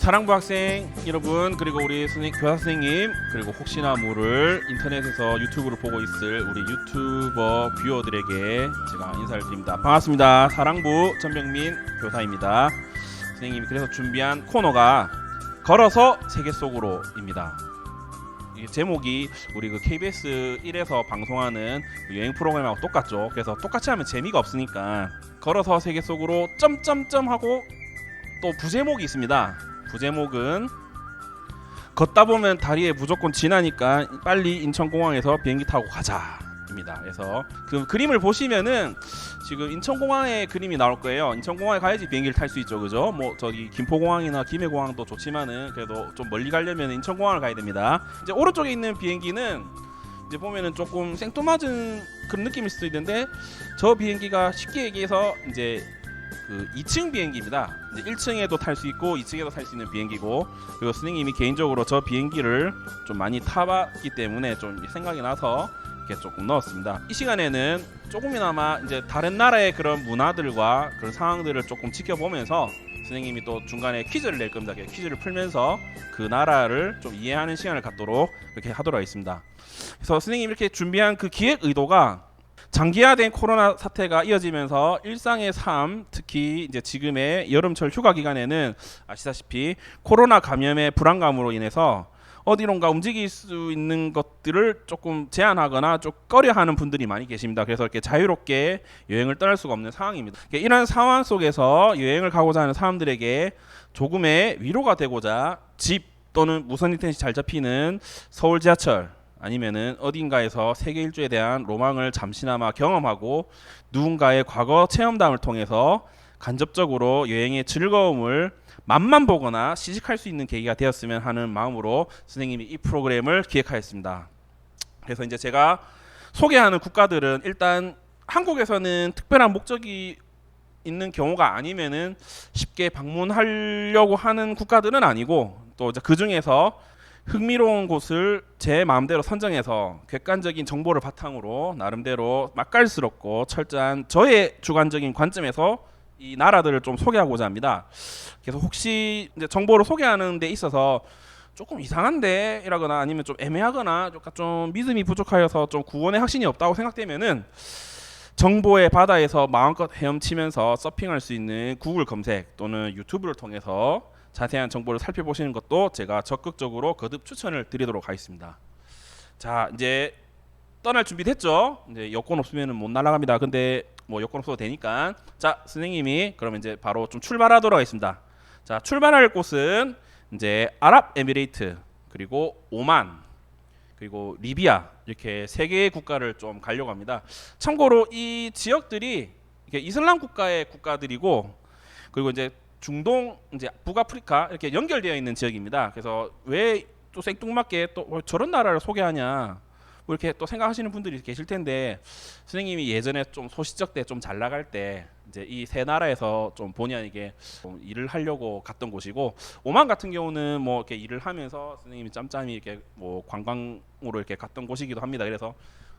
사랑부 학생 여러분, 그리고 우리 교사 선생님, 그리고 혹시나 모를 인터넷에서 유튜브를 보고 있을 우리 유튜버 뷰어들에게 제가 인사를 드립니다. 반갑습니다. 사랑부 전병민 교사입니다. 선생님이 그래서 준비한 코너가 걸어서 세계 속으로입니다. 이 제목이 우리 KBS 1에서 방송하는 여행 프로그램하고 똑같죠. 그래서 똑같이 하면 재미가 없으니까 걸어서 세계 속으로 점점점 하고 또 부제목이 있습니다. 부제목은 걷다 보면 다리에 무조건 지나니까 빨리 인천공항에서 비행기 타고 가자입니다. 그래서 그 그림을 보시면은 지금 인천공항의 그림이 나올 거예요. 인천공항에 가야지 비행기를 탈 수 있죠, 그죠? 뭐 저기 김포공항이나 김해공항도 좋지만은 그래도 좀 멀리 가려면 인천공항을 가야 됩니다. 이제 오른쪽에 있는 비행기는 이제 보면은 조금 생뚱맞은 그런 느낌일 수도 있는데, 저 비행기가 쉽게 얘기해서 이제 그 2층 비행기입니다. 이제 1층에도 탈 수 있고 2층에도 탈 수 있는 비행기고, 그리고 선생님이 개인적으로 저 비행기를 좀 많이 타봤기 때문에 좀 생각이 나서 이렇게 조금 넣었습니다. 이 시간에는 조금이나마 이제 다른 나라의 그런 문화들과 그런 상황들을 조금 지켜보면서 선생님이 또 중간에 퀴즈를 낼 겁니다. 퀴즈를 풀면서 그 나라를 좀 이해하는 시간을 갖도록 이렇게 하도록 하겠습니다. 그래서 선생님이 이렇게 준비한 그 기획 의도가, 장기화된 코로나 사태가 이어지면서 일상의 삶, 특히 이제 지금의 여름철 휴가 기간에는 아시다시피 코로나 감염의 불안감으로 인해서 어디론가 움직일 수 있는 것들을 조금 제한하거나 좀 꺼려하는 분들이 많이 계십니다. 그래서 이렇게 자유롭게 여행을 떠날 수가 없는 상황입니다. 이런 상황 속에서 여행을 가고자 하는 사람들에게 조금의 위로가 되고자 집 또는 무선 인터넷이 잘 잡히는 서울 지하철, 아니면은 어딘가에서 세계 일주에 대한 로망을 잠시나마 경험하고 누군가의 과거 체험담을 통해서 간접적으로 여행의 즐거움을 맛만 보거나 시식할 수 있는 계기가 되었으면 하는 마음으로 선생님이 이 프로그램을 기획하였습니다. 그래서 이제 제가 소개하는 국가들은 일단 한국에서는 특별한 목적이 있는 경우가 아니면은 쉽게 방문하려고 하는 국가들은 아니고, 또 이제 그 중에서 흥미로운 곳을 제 마음대로 선정해서 객관적인 정보를 바탕으로 나름대로 맛깔스럽고 철저한 저의 주관적인 관점에서 이 나라들을 좀 소개하고자 합니다. 그래서 혹시 이제 정보를 소개하는 데 있어서 조금 이상한데 이라거나 아니면 좀 애매하거나 좀 믿음이 부족하여서 좀 구원의 확신이 없다고 생각되면은 정보의 바다에서 마음껏 헤엄치면서 서핑할 수 있는 구글 검색 또는 유튜브를 통해서 자세한 정보를 살펴보시는 것도 제가 적극적으로 거듭 추천을 드리도록 하겠습니다. 자, 이제 떠날 준비 됐죠? 이제 여권 없으면 못 날아갑니다. 근데 뭐 여권 없어도 되니까, 자, 선생님이 그러면 이제 바로 좀 출발하도록 하겠습니다. 자, 출발할 곳은 이제 아랍에미레이트, 그리고 오만, 그리고 리비아, 이렇게 세 개의 국가를 좀 가려고 합니다. 참고로 이 지역들이 이슬람 국가의 국가들이고, 그리고 이제 중동, 이제 북아프리카 이렇게 연결되어 있는 지역입니다. 그래서 왜 또 생뚱맞게 또 저런 나라를 소개하냐, 뭐 이렇게 또 생각하시는 분들이 계실 텐데, 선생님이 예전에 좀 소시적 때 좀 잘 나갈 때 이제 이 세 나라에서 좀 본의 아니게 좀 일을 하려고 갔던 곳이고, 오만 같은 경우는 뭐 이렇게 일을 하면서 선생님이 짬짬이 이렇게 뭐 관광으로 이렇게 갔던 곳이기도 합니다. 그래서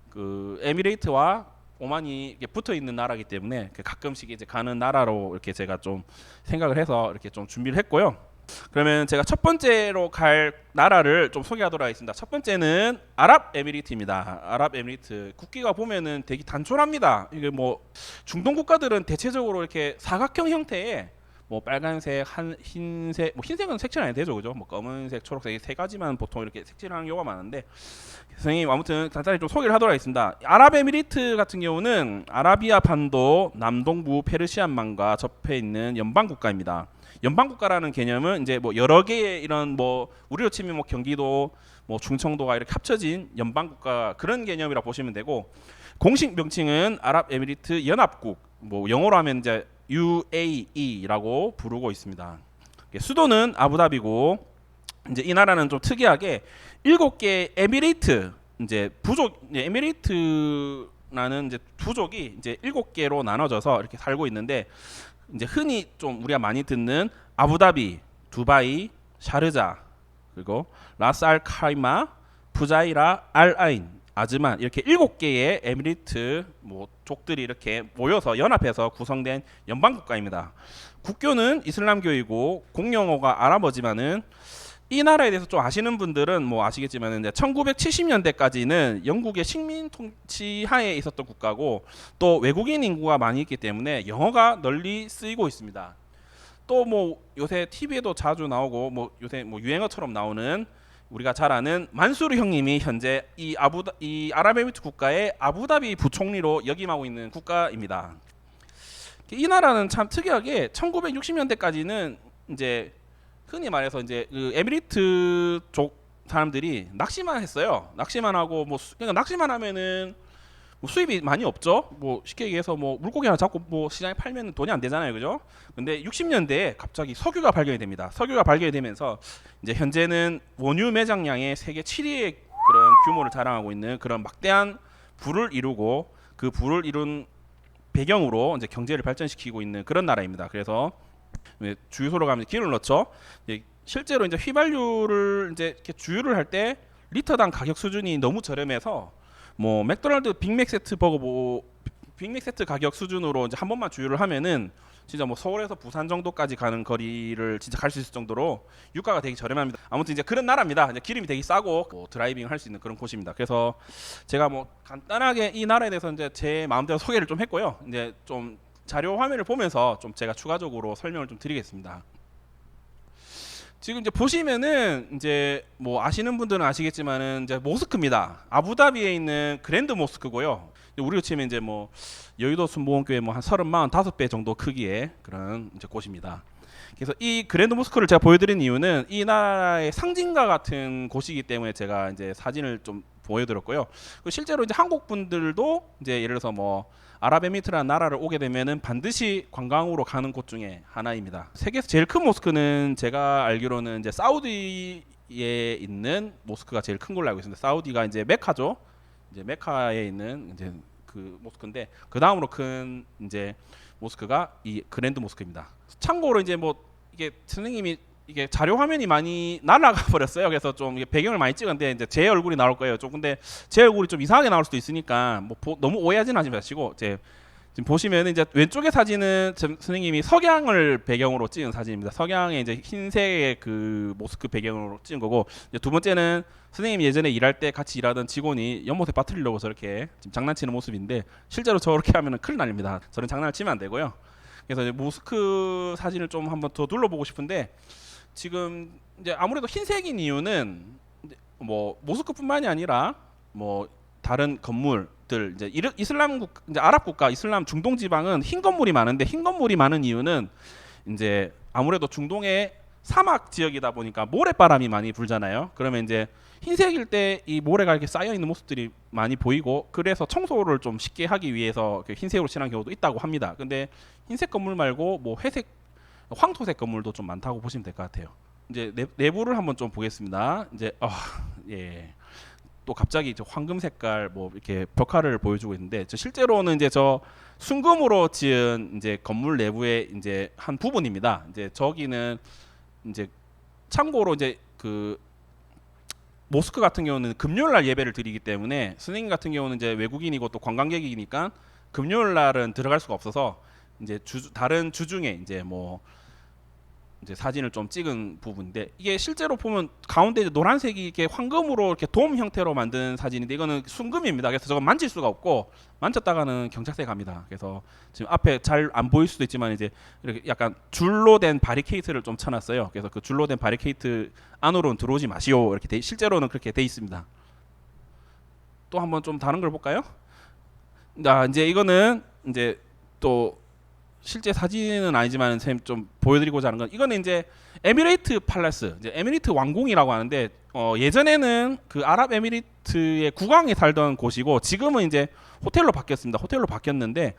그 에미레이트와 오만이 이렇게 붙어 있는 나라이기 때문에 가끔씩 이제 가는 나라로 이렇게 제가 좀 생각을 해서 이렇게 좀 준비를 했고요. 그러면 제가 첫 번째로 갈 나라를 좀 소개하도록 하겠습니다. 첫 번째는 아랍에미리트입니다. 아랍에미리트 국기가 보면은 되게 단촐합니다. 이게 뭐 중동 국가들은 대체적으로 이렇게 사각형 형태의 뭐 빨간색, 흰색, 뭐 흰색은 색칠 안 해도 되죠, 그죠? 뭐 검은색, 초록색 세 가지만 보통 이렇게 색칠하는 경우가 많은데, 선생님 아무튼 간단히 좀 소개를 하도록 하겠습니다. 아랍에미리트 같은 경우는 아라비아 반도 남동부 페르시안만과 접해 있는 연방 국가입니다. 연방 국가라는 개념은 이제 뭐 여러 개의 이런 뭐 우리로 치면 뭐 경기도, 뭐 충청도가 이렇게 합쳐진 연방 국가, 그런 개념이라 보시면 되고, 공식 명칭은 아랍에미리트 연합국, 뭐 영어로 하면 이제 UAE라고 부르고 있습니다. 수도는 아부다비고, 이제 이 나라는 좀 특이하게 7개 에미레이트, 이제 부족, 에미레이트라는 이제 부족이 이제 7개로 나눠져서 이렇게 살고 있는데, 이제 흔히 좀 우리가 많이 듣는 아부다비, 두바이, 샤르자, 그리고 라스 알 카이마, 푸자이라, 알 아인, 아즈만 이렇게 7개의 에미리트 뭐 족들이 이렇게 모여서 연합해서 구성된 연방 국가입니다. 국교는 이슬람교이고 공용어가 아랍어지만은 이 나라에 대해서 좀 아시는 분들은 뭐 아시겠지만 1970년대까지는 영국의 식민 통치 하에 있었던 국가고 또 외국인 인구가 많이 있기 때문에 영어가 널리 쓰이고 있습니다. 또 뭐 요새 TV에도 자주 나오고 뭐 요새 뭐 유행어처럼 나오는 우리가 잘 아는 만수르 형님이 현재 이 아랍에미리트 국가의 아부다비 부총리로 역임하고 있는 국가입니다. 이 나라는 참 특이하게 1960년대까지는 이제 흔히 말해서 이제 그 에미리트 쪽 사람들이 낚시만 했어요. 낚시만 하고 뭐 그러니까 낚시만 하면은 뭐 수입이 많이 없죠. 뭐 쉽게 얘기해서 뭐 물고기 하나 잡고 뭐 시장에 팔면 돈이 안 되잖아요, 그죠? 근데 60년대에 갑자기 석유가 발견이 됩니다. 석유가 발견이 되면서 이제 현재는 원유 매장량의 세계 7위의 그런 규모를 자랑하고 있는 그런 막대한 부를 이루고 그 부를 이룬 배경으로 이제 경제를 발전시키고 있는 그런 나라입니다. 그래서 주유소로 가면 기름을 넣죠. 실제로 이제 휘발유를 이제 이렇게 주유를 할 때 리터당 가격 수준이 너무 저렴해서 뭐 맥도날드 빅맥 세트 버거 뭐 빅맥 세트 가격 수준으로 이제 한 번만 주유를 하면은 진짜 뭐 서울에서 부산 정도까지 가는 거리를 진짜 갈 수 있을 정도로 유가가 되게 저렴합니다. 아무튼 이제 그런 나라입니다. 이제 기름이 되게 싸고 뭐 드라이빙 할 수 있는 그런 곳입니다. 그래서 제가 뭐 간단하게 이 나라에 대해서 이제 제 마음대로 소개를 좀 했고요. 이제 좀 자료 화면을 보면서 좀 제가 추가적으로 설명을 좀 드리겠습니다. 지금 이제 보시면은 이제 뭐 아시는 분들은 아시겠지만은 이제 모스크입니다. 아부다비에 있는 그랜드 모스크고요. 우리로 치면 이제 뭐 여의도 순복음교회 뭐 한 35배 정도 크기의 그런 이제 곳입니다. 그래서 이 그랜드 모스크를 제가 보여드린 이유는 이 나라의 상징과 같은 곳이기 때문에 제가 이제 사진을 좀 보여드렸고요. 실제로 이제 한국 분들도 이제 예를 들어서 뭐 아랍에미리트라는 나라를 오게 되면은 반드시 관광으로 가는 곳 중에 하나입니다. 세계에서 제일 큰 모스크는 제가 알기로는 이제 사우디에 있는 모스크가 제일 큰 걸로 알고 있습니다. 사우디가 이제 메카죠. 이제 메카에 있는 이제 그 모스크인데 그 다음으로 큰 이제 모스크가 이 그랜드 모스크입니다. 참고로 이제 뭐 이게 선생님이 이게 자료 화면이 많이 날아가 버렸어요. 그래서 좀 이게 배경을 많이 찍었는데 이제 제 얼굴이 나올 거예요. 좀 근데 제 얼굴이 좀 이상하게 나올 수도 있으니까 뭐 너무 오해하진 하지 마시고 지금 보시면 이제 왼쪽의 사진은 선생님이 석양을 배경으로 찍은 사진입니다. 석양에 이제 흰색의 그 모스크 배경으로 찍은 거고 이제 두 번째는 선생님이 예전에 일할 때 같이 일하던 직원이 연못에 빠뜨리려고 저렇게 지금 장난치는 모습인데 실제로 저렇게 하면은 큰일 납니다. 저런 장난을 치면 안 되고요. 그래서 이제 모스크 사진을 좀 한번 더 둘러보고 싶은데 지금 이제 아무래도 흰색인 이유는 뭐 모스크뿐만이 아니라 뭐 다른 건물들 이제 이슬람 이제 아랍 국가 이슬람 중동 지방은 흰 건물이 많은데 흰 건물이 많은 이유는 이제 아무래도 중동의 사막 지역이다 보니까 모래바람이 많이 불잖아요. 그러면 이제 흰색일 때 이 모래가 이렇게 쌓여 있는 모습들이 많이 보이고 그래서 청소를 좀 쉽게 하기 위해서 흰색으로 칠한 경우도 있다고 합니다. 근데 흰색 건물 말고 뭐 회색 황토색 건물도 좀 많다고 보시면 될 것 같아요. 이제 내부를 한번 좀 보겠습니다. 이제 예. 또 갑자기 이제 황금 색깔 뭐 이렇게 벽화를 보여주고 있는데 실제로는 이제 저 순금으로 지은 이제 건물 내부의 이제 한 부분입니다. 이제 저기는 이제 참고로 이제 그 모스크 같은 경우는 금요일날 예배를 드리기 때문에 선생님 같은 경우는 이제 외국인이고 또 관광객이니까 금요일날은 들어갈 수가 없어서 이제 다른 주중에 이제 뭐 이제 사진을 좀 찍은 부분인데 이게 실제로 보면 가운데 이제 노란색이 이렇게 황금으로 이렇게 돔 형태로 만든 사진인데 이거는 순금입니다. 그래서 저건 만질 수가 없고 만졌다가는 경찰서에 갑니다. 그래서 지금 앞에 잘 안 보일 수도 있지만 이제 이렇게 약간 줄로 된 바리케이트를 좀 쳐놨어요. 그래서 그 줄로 된 바리케이트 안으로는 들어오지 마시오 이렇게 실제로는 그렇게 돼 있습니다. 또 한번 좀 다른 걸 볼까요? 이제 이거는 이제 또 실제 사진은 아니지만 좀 보여드리고자 하는 건 이거는 이제 에미레이트 팔레스, 이제 에미레이트 왕궁이라고 하는데 예전에는 그 아랍에미리트의 국왕이 살던 곳이고 지금은 이제 호텔로 바뀌었습니다. 호텔로 바뀌었는데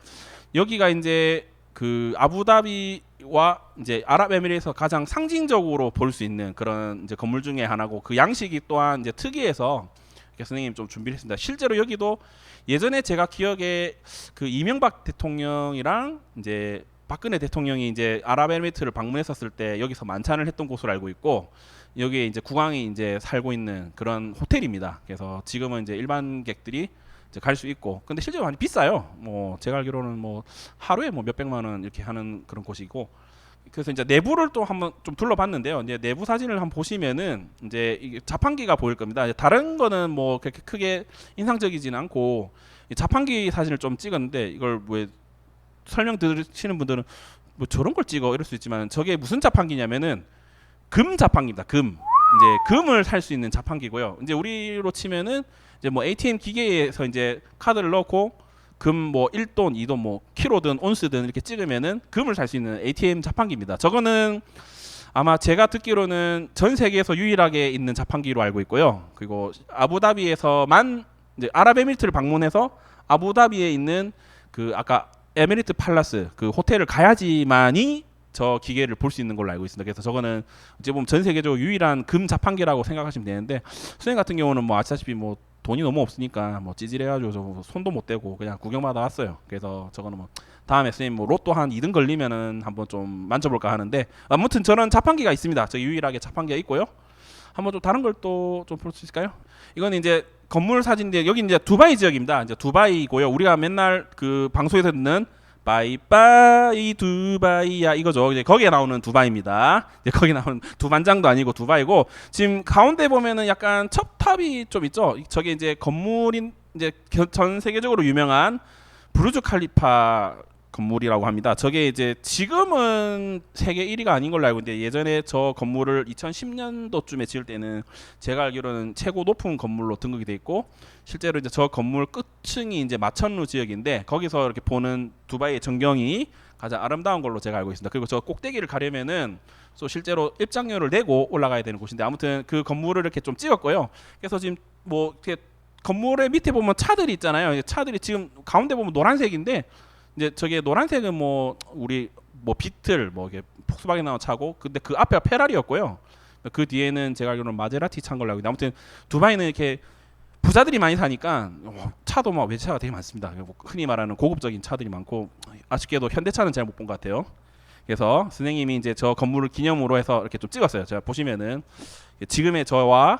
여기가 이제 그 아부다비와 이제 아랍에미리트에서 가장 상징적으로 볼 수 있는 그런 이제 건물 중에 하나고 그 양식이 또한 이제 특이해서 선생님 좀 준비를 했습니다. 실제로 여기도 예전에 제가 기억에 그 이명박 대통령이랑 이제 박근혜 대통령이 이제 아랍에미리트를 방문했었을 때 여기서 만찬을 했던 곳으로 알고 있고 여기에 이제 국왕이 이제 살고 있는 그런 호텔입니다. 그래서 지금은 이제 일반객들이 갈 수 있고, 근데 실제로 많이 비싸요. 뭐 제가 알기로는 뭐 하루에 뭐 몇백만 원 이렇게 하는 그런 곳이고, 그래서 이제 내부를 또 한번 좀 둘러봤는데요. 이제 내부 사진을 한번 보시면은 이제 이게 자판기가 보일 겁니다. 다른 거는 뭐 그렇게 크게 인상적이지는 않고, 이 자판기 사진을 좀 찍었는데 이걸 왜 설명 들으시는 분들은 뭐 저런 걸 찍어 이럴 수 있지만, 저게 무슨 자판기냐면은 금 자판기입니다. 금. 이제 금을 살 수 있는 자판기고요. 이제 우리로 치면은 이제 뭐 ATM 기계에서 이제 카드를 넣고 금 뭐 1돈, 2돈, 뭐 키로든 온스든 이렇게 찍으면은 금을 살 수 있는 ATM 자판기입니다. 저거는 아마 제가 듣기로는 전 세계에서 유일하게 있는 자판기로 알고 있고요. 그리고 아부다비에서만 이제 아랍에미리트를 방문해서 아부다비에 있는 그 아까 에미리트 팔라스 그 호텔을 가야지만이 저 기계를 볼 수 있는 걸로 알고 있습니다. 그래서 저거는 어찌 보면 전 세계적으로 유일한 금 자판기라고 생각하시면 되는데, 수행 같은 경우는 뭐 아시다시피 뭐 돈이 너무 없으니까 뭐 찌질해가지고 저 손도 못 대고 그냥 구경마다 왔어요. 그래서 저거는 뭐 다음에 선생님 뭐 로또 한 2등 걸리면은 한번 좀 만져볼까 하는데, 아무튼 저는 자판기가 있습니다. 저 유일하게 자판기가 있고요. 한번 좀 다른 걸 또 좀 볼 수 있을까요? 이건 이제 건물 사진인데, 여기 이제 두바이 지역입니다. 이제 두바이고요. 우리가 맨날 그 방송에서 듣는 바이바이 두바이야 이거죠. 이제 거기에 나오는 두바이입니다. 이제 거기 나오는 두반장도 아니고 두바이고, 지금 가운데 보면은 약간 첩탑이 좀 있죠. 저게 이제 건물인 이제 전 세계적으로 유명한 부르즈 칼리파 건물이라고 합니다. 저게 이제 지금은 세계 1위가 아닌 걸로 알고 있는데, 예전에 저 건물을 2010년도쯤에 지을 때는 제가 알기로는 최고 높은 건물로 등극이 돼 있고, 실제로 이제 저 건물 끝층이 이제 마천루 지역인데, 거기서 이렇게 보는 두바이의 전경이 가장 아름다운 걸로 제가 알고 있습니다. 그리고 저 꼭대기를 가려면은 또 실제로 입장료를 내고 올라가야 되는 곳인데, 아무튼 그 건물을 이렇게 좀 찍었고요. 그래서 지금 뭐 이렇게 건물의 밑에 보면 차들이 있잖아요. 차들이 지금 가운데 보면 노란색인데, 이제 저게 노란색은 뭐 우리 뭐 비틀 뭐 이게 폭스바겐 나온 차고, 근데 그 앞에가 페라리였고요. 그 뒤에는 제가 알기로는 마제라티 차인 걸로 알고 있는데, 아무튼 두바이는 이렇게 부자들이 많이 사니까 차도 막 외제차가 되게 많습니다. 흔히 말하는 고급적인 차들이 많고, 아쉽게도 현대차는 잘 못 본 것 같아요. 그래서 선생님이 이제 저 건물을 기념으로 해서 이렇게 좀 찍었어요. 제가 보시면은 지금의 저와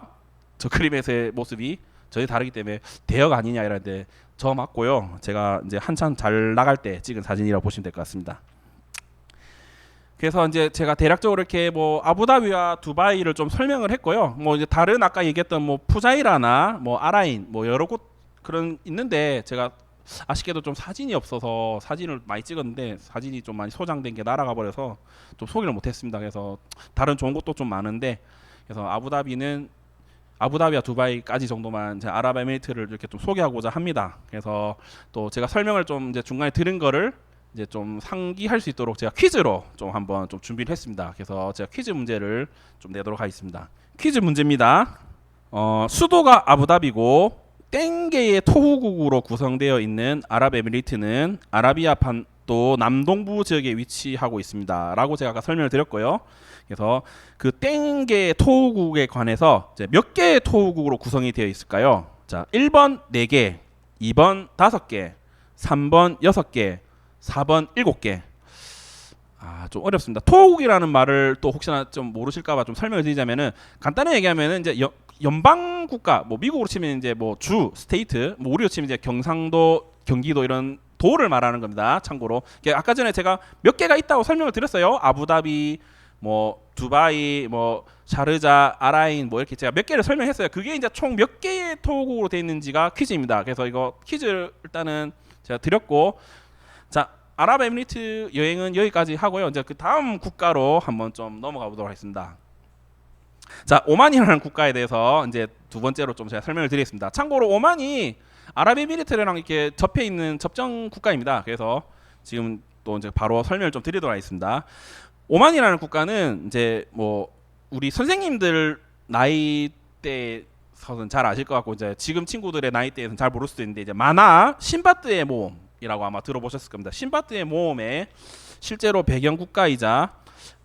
저 그림에서의 모습이 전혀 다르기 때문에 대역 아니냐 이러는데, 저 맞고요. 제가 이제 한참 잘 나갈 때 찍은 사진이라고 보시면 될 것 같습니다. 그래서 이제 제가 대략적으로 이렇게 뭐 아부다비와 두바이를 좀 설명을 했고요. 뭐 이제 다른 아까 얘기했던 뭐 푸자이라나 뭐 아라인 뭐 여러 곳 그런 있는데, 제가 아쉽게도 좀 사진이 없어서 사진을 많이 찍었는데 사진이 좀 많이 소장된 게 날아가 버려서 좀 소개를 못했습니다. 그래서 다른 좋은 곳도 좀 많은데, 그래서 아부다비와 두바이까지 정도만 제 아랍에미리트를 이렇게 좀 소개하고자 합니다. 그래서 또 제가 설명을 좀 이제 중간에 들은 거를 이제 좀 상기할 수 있도록 제가 퀴즈로 좀 한번 좀 준비를 했습니다. 그래서 제가 퀴즈 문제를 좀 내도록 하겠습니다. 퀴즈 문제입니다. 수도가 아부다비고 땡개의 토후국으로 구성되어 있는 아랍에미리트는 아라비아 반도 남동부 지역에 위치하고 있습니다. 라고 제가 아까 설명을 드렸고요. 그래서 그 땡개의 토후국에 관해서 이제 몇 개의 토후국으로 구성이 되어 있을까요? 자, 1번 4개, 2번 5개, 3번 6개, 4번 7개. 좀 어렵습니다. 토후국이라는 말을 또 혹시나 좀 모르실까봐 좀 설명을 드리자면은, 간단히 얘기하면은 이제 연방 국가, 뭐 미국으로 치면 이제 뭐 주, 스테이트, 뭐 우리로 치면 이제 경상도, 경기도 이런 도를 말하는 겁니다. 참고로 아까 전에 제가 몇 개가 있다고 설명을 드렸어요. 아부다비, 뭐 두바이, 뭐 샤르자, 아라인 뭐 이렇게 제가 몇 개를 설명했어요. 그게 이제 총 몇 개의 토국으로 되어 있는지가 퀴즈입니다. 그래서 이거 퀴즈 일단은 제가 드렸고, 자, 아랍에미리트 여행은 여기까지 하고요. 이제 그 다음 국가로 한번 좀 넘어가 보도록 하겠습니다. 자, 오만이라는 국가에 대해서 이제 두 번째로 좀 제가 설명을 드리겠습니다. 참고로 오만이 아랍에미리트랑 이렇게 접해 있는 접정 국가입니다. 그래서 지금 또 이제 바로 설명을 좀 드리도록 하겠습니다. 오만이라는 국가는 이제 뭐 우리 선생님들 나이대에서는 잘 아실 것 같고, 이제 지금 친구들의 나이대에서는 잘 모를 수도 있는데, 이제 만화 신바트의 모험이라고 아마 들어보셨을 겁니다. 신바트의 모험의 실제로 배경 국가이자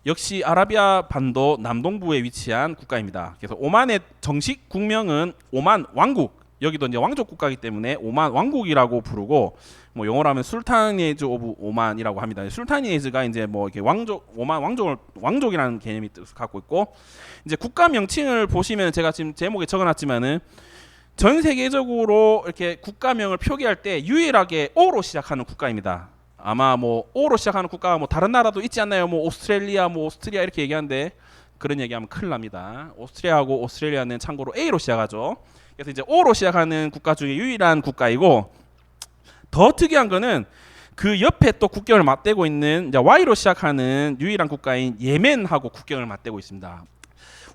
역시 아라비아 반도 남동부에 위치한 국가입니다. 그래서 오만의 정식 국명은 오만 왕국, 여기도 이제 왕족 국가이기 때문에 오만 왕국이라고 부르고 뭐 영어로 하면 술타니에즈 오브 오만이라고 합니다. 술타니에즈가 이제 뭐 이렇게 왕족 오만 왕족이라는 개념이 뜻을 갖고 있고 이제 국가 명칭을 보시면 제가 지금 제목에 적어놨지만은 전 세계적으로 이렇게 국가명을 표기할 때 유일하게 O로 시작하는 국가입니다. 아마 뭐 O로 시작하는 국가가 뭐 다른 나라도 있지 않나요? 뭐 오스트레일리아, 뭐 오스트리아 이렇게 얘기하는데 그런 얘기하면 큰일 납니다. 오스트리아하고 오스트레일리아는 참고로 A로 시작하죠. 그래서 이제 O로 시작하는 국가 중에 유일한 국가이고 더 특이한 거는 그 옆에 또 국경을 맞대고 있는 이제 Y로 시작하는 유일한 국가인 예멘하고 국경을 맞대고 있습니다.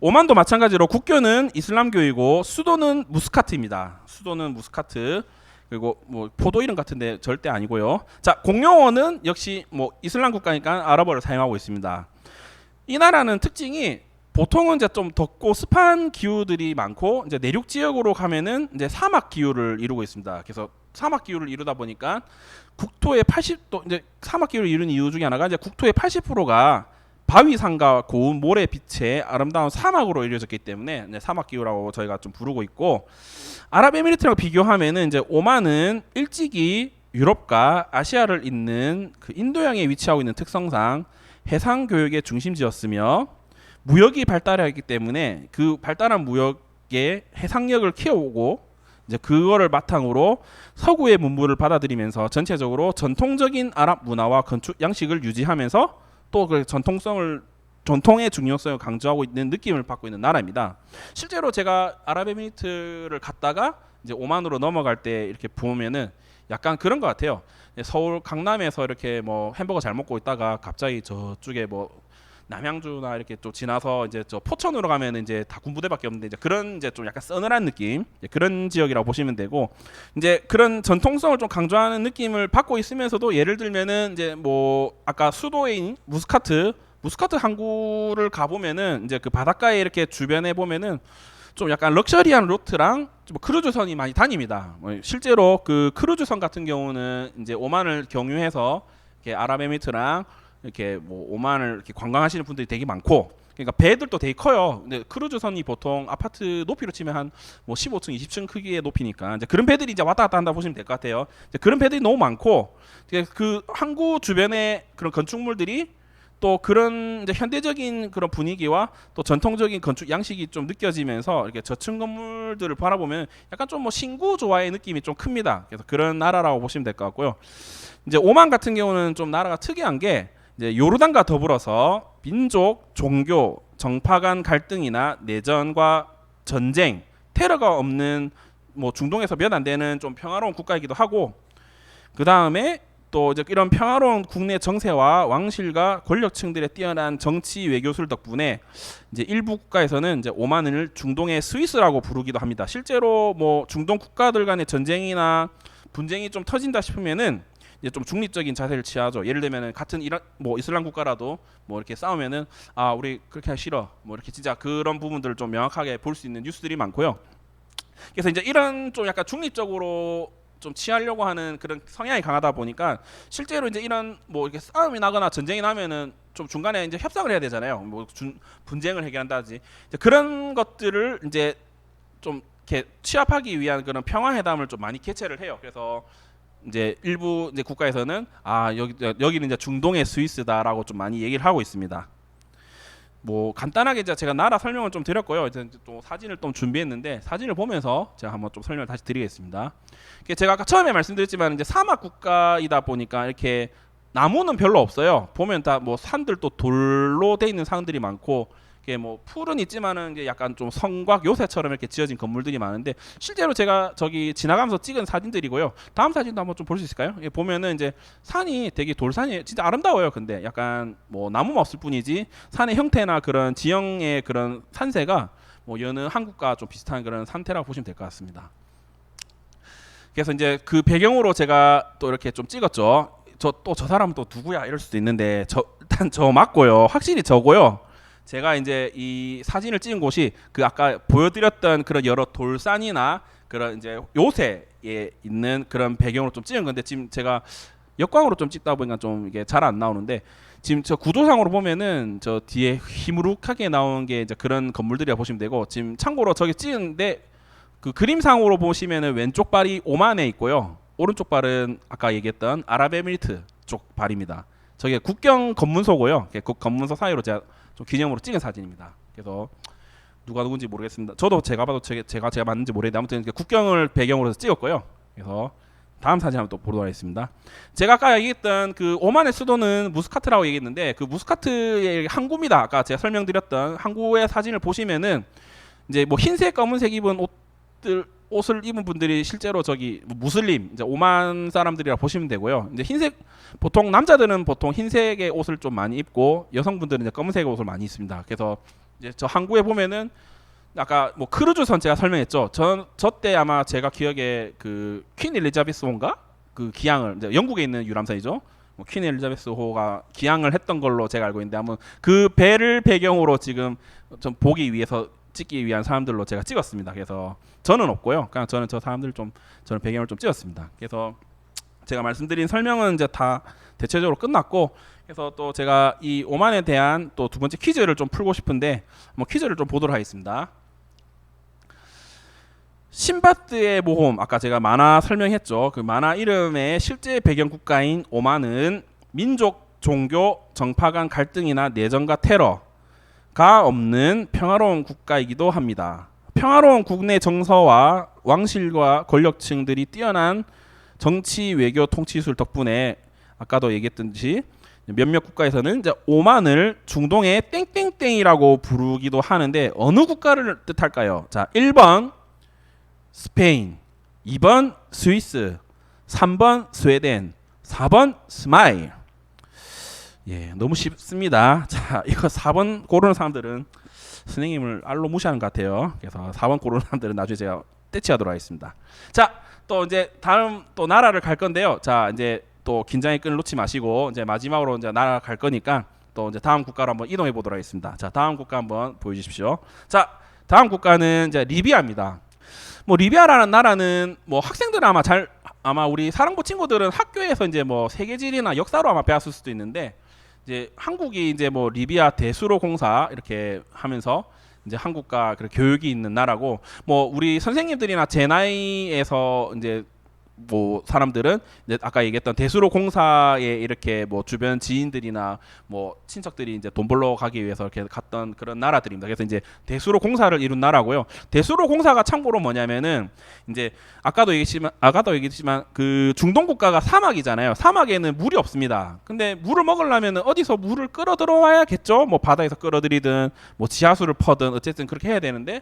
오만도 마찬가지로 국교는 이슬람교이고 수도는 무스카트입니다. 수도는 무스카트. 그리고 뭐 포도 이름 같은데 절대 아니고요. 자, 공용어는 역시 뭐 이슬람 국가니까 아랍어를 사용하고 있습니다. 이 나라는 특징이 보통은 이제 좀 덥고 습한 기후들이 많고 이제 내륙 지역으로 가면은 이제 사막 기후를 이루고 있습니다. 그래서 사막 기후를 이루다 보니까 국토의 80도 이제 사막 기후를 이루는 이유 중에 하나가 이제 국토의 80%가 바위산과 고운 모래빛의 아름다운 사막으로 이루어졌기 때문에 이제 사막 기후라고 저희가 좀 부르고 있고 아랍에미리트랑 비교하면은 이제 오만은 일찍이 유럽과 아시아를 잇는 그 인도양에 위치하고 있는 특성상 해상 교역의 중심지였으며 무역이 발달했기 때문에 그 발달한 무역의 해상력을 키워오고 이제 그거를 바탕으로 서구의 문물을 받아들이면서 전체적으로 전통적인 아랍 문화와 건축 양식을 유지하면서 또 그 전통의 중요성을 강조하고 있는 느낌을 받고 있는 나라입니다. 실제로 제가 아랍에미리트를 갔다가 이제 오만으로 넘어갈 때 이렇게 보면은 약간 그런 것 같아요. 서울 강남에서 이렇게 뭐 햄버거 잘 먹고 있다가 갑자기 저쪽에 뭐 남양주나 이렇게 또 지나서 이제 저 포천으로 가면 이제 다 군부대밖에 없는데 이제 그런 이제 좀 약간 서늘한 느낌 그런 지역이라고 보시면 되고 이제 그런 전통성을 좀 강조하는 느낌을 받고 있으면서도 예를 들면은 이제 뭐 아까 수도인 무스카트 항구를 가 보면은 이제 그 바닷가에 이렇게 주변에 보면은 좀 약간 럭셔리한 루트랑 좀 크루즈선이 많이 다닙니다. 뭐 실제로 그 크루즈선 같은 경우는 이제 오만을 경유해서 이렇게 아랍에미리트랑 이렇게 뭐 오만을 이렇게 관광하시는 분들이 되게 많고 그러니까 배들도 되게 커요. 근데 크루즈선이 보통 아파트 높이로 치면 한 뭐 15층, 20층 크기의 높이니까 이제 그런 배들이 이제 왔다 갔다 한다 보시면 될 것 같아요. 이제 그런 배들이 너무 많고 그 항구 주변에 그런 건축물들이 또 그런 이제 현대적인 그런 분위기와 또 전통적인 건축 양식이 좀 느껴지면서 이렇게 저층 건물들을 바라보면 약간 좀 뭐 신구 조화의 느낌이 좀 큽니다. 그래서 그런 나라라고 보시면 될 것 같고요. 이제 오만 같은 경우는 좀 나라가 특이한 게 이제 요르단과 더불어서 민족, 종교, 정파 간 갈등이나 내전과 전쟁, 테러가 없는 뭐 중동에서 몇 안 되는 좀 평화로운 국가이기도 하고 그 다음에 또 이제 이런 평화로운 국내 정세와 왕실과 권력층들의 뛰어난 정치 외교술 덕분에 이제 일부 국가에서는 이제 오만을 중동의 스위스라고 부르기도 합니다. 실제로 뭐 중동 국가들 간의 전쟁이나 분쟁이 좀 터진다 싶으면은 이제 좀 중립적인 자세를 취하죠. 예를 들면은 같은 이란 뭐 이슬람 국가라도 뭐 이렇게 싸우면은 아 우리 그렇게 하기 싫어 뭐 이렇게 진짜 그런 부분들을 좀 명확하게 볼 수 있는 뉴스들이 많고요. 그래서 이제 이런 좀 약간 중립적으로 좀 취하려고 하는 그런 성향이 강하다 보니까 실제로 이제 이런 뭐 이렇게 싸움이 나거나 전쟁이 나면은 좀 중간에 이제 협상을 해야 되잖아요. 뭐 분쟁을 해결한다든지 이제 그런 것들을 이제 좀 이렇게 취합하기 위한 그런 평화회담을 좀 많이 개최를 해요. 그래서 이제 일부 이제 국가에서는 아 여기는 이제 중동의 스위스다라고 좀 많이 얘기를 하고 있습니다. 뭐 간단하게 이제 제가 나라 설명을 좀 드렸고요. 이제 또 사진을 좀 준비했는데 사진을 보면서 제가 한번 좀 설명을 다시 드리겠습니다. 제가 아까 처음에 말씀드렸지만 이제 사막 국가이다 보니까 이렇게 나무는 별로 없어요. 보면 다 뭐 산들도 돌로 돼 있는 산들이 많고 이게 뭐 풀은 있지만은 이게 약간 좀 성곽 요새처럼 이렇게 지어진 건물들이 많은데 실제로 제가 저기 지나가면서 찍은 사진들이고요. 다음 사진도 한번 좀 볼 수 있을까요? 보면은 이제 산이 되게 돌산이 진짜 아름다워요. 근데 약간 뭐 나무만 없을 뿐이지 산의 형태나 그런 지형의 그런 산세가 뭐 여느 한국과 좀 비슷한 그런 상태라고 보시면 될 것 같습니다. 그래서 이제 그 배경으로 제가 또 이렇게 좀 찍었죠. 저 사람은 또 누구야 이럴 수도 있는데 일단 저 맞고요. 확실히 저고요. 제가 이제 이 사진을 찍은 곳이 그 아까 보여드렸던 그런 여러 돌산이나 그런 이제 요새에 있는 그런 배경으로 좀 찍은 건데 지금 제가 역광으로 좀 찍다 보니까 좀 이게 잘 안 나오는데 지금 저 구도상으로 보면은 저 뒤에 희무룩하게 나온 게 이제 그런 건물들이라 보시면 되고 지금 참고로 저기 찍은데 그 그림상으로 보시면은 왼쪽 발이 오만에 있고요. 오른쪽 발은 아까 얘기했던 아랍에미리트 쪽 발입니다. 저게 국경 검문소고요. 그 검문소 사이로 제가 좀 기념으로 찍은 사진입니다. 그래서 누가 누군지 모르겠습니다. 저도 제가 봐도 제가 맞는지 모르겠는데 아무튼 국경을 배경으로 해서 찍었고요. 그래서 다음 사진 한번 또 보도록 하겠습니다. 제가 아까 얘기했던 그 오만의 수도는 무스카트라고 얘기했는데 그 무스카트의 항구입니다. 아까 제가 설명드렸던 항구의 사진을 보시면은 이제 뭐 흰색, 검은색 입은 옷을 입은 분들이 실제로 저기 무슬림 이제 오만 사람들이라 보시면 되고요. 이제 흰색 보통 남자들은 보통 흰색의 옷을 좀 많이 입고 여성분들은 이제 검은색의 옷을 많이 입습니다. 그래서 이제 저 항구에 보면은 아까 뭐 크루즈선 제가 설명했죠. 저 때 아마 제가 기억에 그 퀸 엘리자베스호인가 그 기항을 이제 영국에 있는 유람선이죠. 뭐 퀸 엘리자베스호가 기항을 했던 걸로 제가 알고 있는데 아마 그 배를 배경으로 지금 좀 보기 위해서 찍기 위한 사람들로 제가 찍었습니다. 그래서 저는 없고요. 그냥 저는 저 사람들 좀 저는 배경을 좀 찍었습니다. 그래서 제가 말씀드린 설명은 이제 다 대체적으로 끝났고 그래서 또 제가 이 오만에 대한 또 두 번째 퀴즈를 좀 풀고 싶은데 뭐 퀴즈를 좀 보도록 하겠습니다. 신바드의 모험 아까 제가 만화 설명했죠. 그 만화 이름의 실제 배경 국가인 오만은 민족, 종교, 정파 간 갈등이나 내전과 테러가 없는 평화로운 국가이기도 합니다. 평화로운 국내 정서와 왕실과 권력층들이 뛰어난 정치, 외교, 통치술 덕분에 아까도 얘기했듯이 몇몇 국가에서는 이제 오만을 중동의 땡땡땡이라고 부르기도 하는데 어느 국가를 뜻할까요? 자, 1번 스페인, 2번 스위스, 3번 스웨덴, 4번 스마일. 예, 너무 쉽습니다. 자, 이거 4번 고르는 사람들은 선생님을 알로 무시하는 것 같아요. 그래서 4번 고르는 사람들은 나중에 제가 떼치하도록 하겠습니다. 자, 또 이제 다음 또 나라를 갈 건데요. 자, 이제 또 긴장의 끈을 놓지 마시고 이제 마지막으로 이제 나라 갈 거니까 또 이제 다음 국가로 한번 이동해 보도록 하겠습니다. 자, 다음 국가 한번 보여주십시오. 자, 다음 국가는 이제 리비아입니다. 뭐 리비아라는 나라는 뭐 학생들은 아마 우리 사랑부 친구들은 학교에서 이제 뭐 세계지리나 역사로 아마 배웠을 수도 있는데 이제 한국이 이제 뭐 리비아 대수로 공사 이렇게 하면서 이제 한국과 그 교육이 있는 나라고 뭐 우리 선생님들이나 제 나이에서 이제 뭐 사람들은 이제 아까 얘기했던 대수로 공사에 이렇게 뭐 주변 지인들이나 뭐 친척들이 이제 돈 벌러 가기 위해서 이렇게 갔던 그런 나라들입니다. 그래서 이제 대수로 공사를 이룬 나라고요. 대수로 공사가 참고로 뭐냐면은 이제 아까도 얘기했지만 그 중동 국가가 사막이잖아요. 사막에는 물이 없습니다. 근데 물을 먹으려면은 어디서 물을 끌어 들어와야겠죠. 뭐 바다에서 끌어들이든 뭐 지하수를 퍼든 어쨌든 그렇게 해야 되는데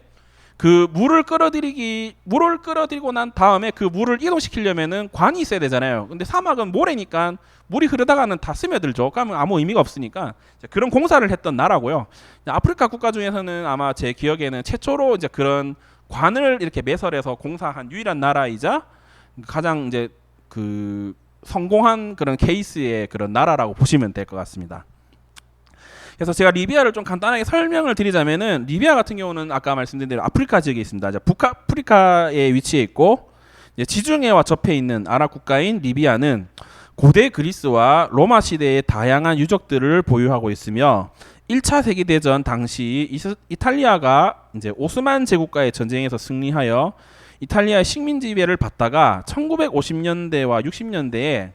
그 물을 끌어들이고 난 다음에 그 물을 이동시키려면은 관이 있어야 되잖아요. 근데 사막은 모래니까 물이 흐르다가는 다 스며들죠. 그러면 아무 의미가 없으니까 그런 공사를 했던 나라고요. 아프리카 국가 중에서는 아마 제 기억에는 최초로 이제 그런 관을 이렇게 매설해서 공사한 유일한 나라이자 가장 이제 그 성공한 그런 케이스의 그런 나라라고 보시면 될 것 같습니다. 그래서 제가 리비아를 좀 간단하게 설명을 드리자면은 리비아 같은 경우는 아까 말씀드린 대로 아프리카 지역에 있습니다. 북아프리카에 위치해 있고 지중해와 접해 있는 아랍 국가인 리비아는 고대 그리스와 로마 시대의 다양한 유적들을 보유하고 있으며 1차 세계대전 당시 이탈리아가 이제 오스만 제국과의 전쟁에서 승리하여 이탈리아의 식민 지배를 받다가 1950년대와 60년대에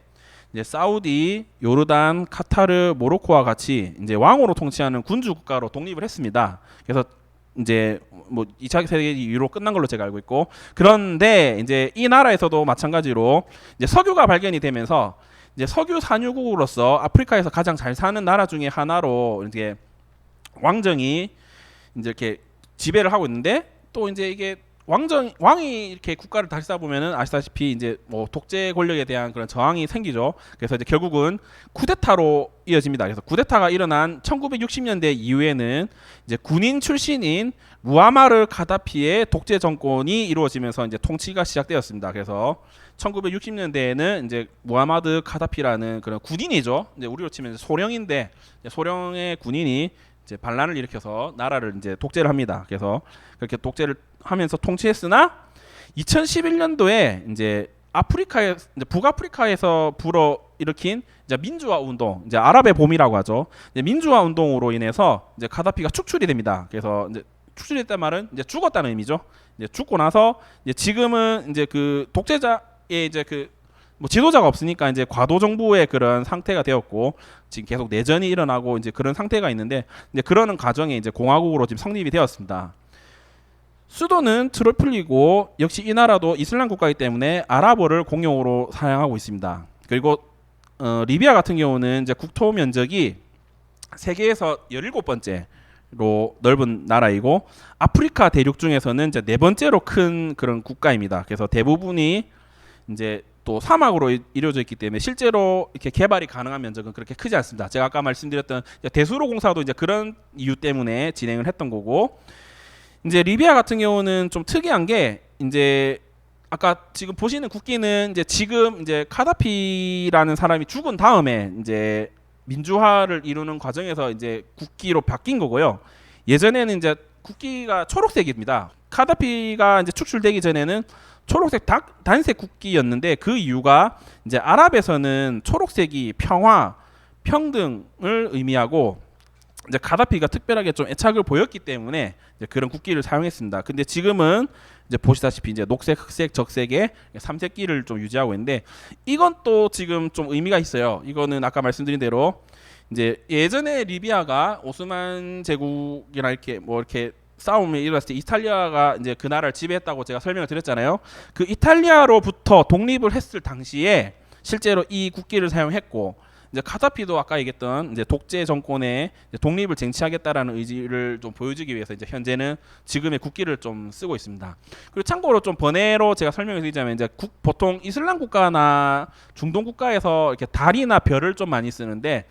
이제 사우디, 요르단, 카타르, 모로코와 같이 이제 왕으로 통치하는 군주 국가로 독립을 했습니다. 그래서 이제 뭐 2차 세계 이후로 끝난 걸로 제가 알고 있고 그런데 이제 이 나라에서도 마찬가지로 이제 석유가 발견이 되면서 이제 석유 산유국으로서 아프리카에서 가장 잘 사는 나라 중에 하나로 이제 왕정이 이제 이렇게 지배를 하고 있는데 또 이제 이게 왕이 이렇게 국가를 다스리다 보면은 아시다시피 이제 뭐 독재 권력에 대한 그런 저항이 생기죠. 그래서 이제 결국은 쿠데타로 이어집니다. 그래서 쿠데타가 일어난 1960년대 이후에는 이제 군인 출신인 무아마르 카다피의 독재 정권이 이루어지면서 이제 통치가 시작되었습니다. 그래서 1960년대에는 이제 무하마드 카다피라는 그런 군인이죠. 이제 우리로 치면 소령인데 소령의 군인이 이제 반란을 일으켜서 나라를 이제 독재를 합니다. 그래서 그렇게 독재를 하면서 통치했으나 2011년도에 이제 북아프리카에서 불어 일으킨 이제 민주화 운동, 이제 아랍의 봄이라고 하죠. 이제 민주화 운동으로 인해서 이제 카다피가 축출이 됩니다. 그래서 이제 축출됐단 말은 이제 죽었다는 의미죠. 이제 죽고 나서 이제 지금은 이제 그 독재자의 이제 그 뭐 지도자가 없으니까 이제 과도 정부의 그런 상태가 되었고 지금 계속 내전이 일어나고 이제 그런 상태가 있는데 이제 그러는 과정에 이제 공화국으로 지금 성립이 되었습니다. 수도는 트리폴리고 역시 이 나라도 이슬람 국가이기 때문에 아랍어를 공용어로 사용하고 있습니다. 그리고 리비아 같은 경우는 이제 국토 면적이 세계에서 17번째로 넓은 나라이고 아프리카 대륙 중에서는 이제 네 번째로 큰 그런 국가입니다. 그래서 대부분이 이제 또 사막으로 이루어져 있기 때문에 실제로 이렇게 개발이 가능한 면적은 그렇게 크지 않습니다. 제가 아까 말씀드렸던 대수로 공사도 이제 그런 이유 때문에 진행을 했던 거고 이제 리비아 같은 경우는 좀 특이한 게 이제 아까 지금 보시는 국기는 이제 지금 이제 카다피라는 사람이 죽은 다음에 이제 민주화를 이루는 과정에서 이제 국기로 바뀐 거고요. 예전에는 이제 국기가 초록색입니다. 카다피가 이제 축출되기 전에는 초록색 단색 국기였는데 그 이유가 이제 아랍에서는 초록색이 평화, 평등을 의미하고 이제 가다피가 특별하게 좀 애착을 보였기 때문에 이제 그런 국기를 사용했습니다. 근데 지금은 이제 보시다시피 이제 녹색, 흑색, 적색의 삼색기를 좀 유지하고 있는데 이건 또 지금 좀 의미가 있어요. 이거는 아까 말씀드린 대로 이제 예전에 리비아가 오스만 제국이랑 이렇게 뭐 이렇게 싸움이 일어났을 때 이탈리아가 이제 그 나라를 지배했다고 제가 설명을 드렸잖아요. 그 이탈리아로부터 독립을 했을 당시에 실제로 이 국기를 사용했고 이제 카다피도 아까 얘기했던 이제 독재 정권의 독립을 쟁취하겠다라는 의지를 좀 보여주기 위해서 이제 현재는 지금의 국기를 좀 쓰고 있습니다. 그리고 참고로 좀 번외로 제가 설명을 드리자면 이제 보통 이슬람 국가나 중동 국가에서 이렇게 달이나 별을 좀 많이 쓰는데